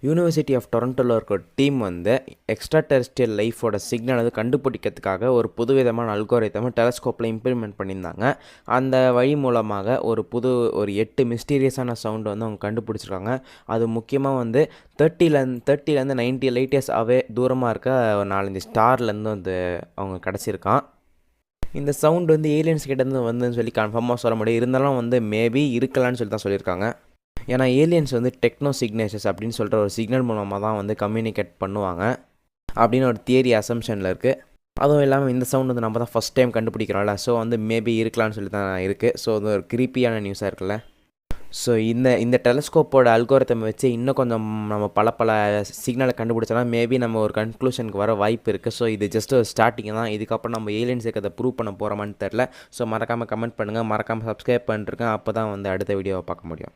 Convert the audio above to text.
University of டொரண்டோவில் இருக்க team வந்து எக்ஸ்ட்ரா டெரெஸ்ட்ரியல் லைஃபோட சிக்னல் வந்து கண்டுபிடிக்கிறதுக்காக ஒரு புதுவிதமான அல்கோரிதம் டெலஸ்கோப்பில் இம்ப்ளிமெண்ட் பண்ணியிருந்தாங்க. அந்த வழி மூலமாக ஒரு 8 மிஸ்டீரியஸான சவுண்டு வந்து அவங்க கண்டுபிடிச்சிருக்காங்க. அது முக்கியமாக வந்து 30லேருந்து 90 லைட் இயர்ஸ் அவே தூரமாக இருக்க ஒரு 4-5 ஸ்டார்லேருந்து வந்து அவங்க கிடச்சிருக்கான். இந்த சவுண்டு வந்து ஏலியன்ஸ் கிட்டேருந்து வந்துன்னு சொல்லி கன்ஃபார்மாக சொல்ல முடியும். இருந்தாலும் வந்து மேபி இருக்கலான்னு சொல்லி தான் சொல்லியிருக்காங்க. ஏன்னா ஏலியன்ஸ் வந்து டெக்னோ சிக்னேச்சர்ஸ் அப்படின்னு சொல்கிற ஒரு சிக்னல் மூலமாக தான் வந்து கம்யூனிகேட் பண்ணுவாங்க அப்படின்னு ஒரு தியரி அசம்ஷனில் இருக்குது. அதுவும் இல்லாமல் இந்த சவுண்ட் வந்து நம்ம தான் ஃபஸ்ட் டைம் கண்டுபிடிக்கிறோம்ல, ஸோ வந்து மேபி இருக்கலான்னு சொல்லி தான் இருக்குது. ஸோ அது ஒரு கிரீப்பியான நியூஸாக இருக்குல்ல. ஸோ இந்த டெலஸ்கோப்போட அல்கோரிதம் வச்சு இன்னும் கொஞ்சம் நம்ம பல சிக்னலை கண்டுபிடிச்சோன்னா மேபி நம்ம ஒரு கன்க்ளூஷனுக்கு வர வாய்ப்பு இருக்குது. ஸோ இது ஜஸ்ட் ஒரு ஸ்டார்டிங் தான். இதுக்கப்புறம் நம்ம ஏலியன்ஸ் இருக்கிறத ப்ரூவ் பண்ண போகிறோமான்னு தெரில. ஸோ மறக்காமல் கமெண்ட் பண்ணுங்கள், மறக்காமல் சப்ஸ்கிரைப் பண்ணிருக்கேன். அப்போ தான் வந்து அடுத்த வீடியோவை பார்க்க முடியும்.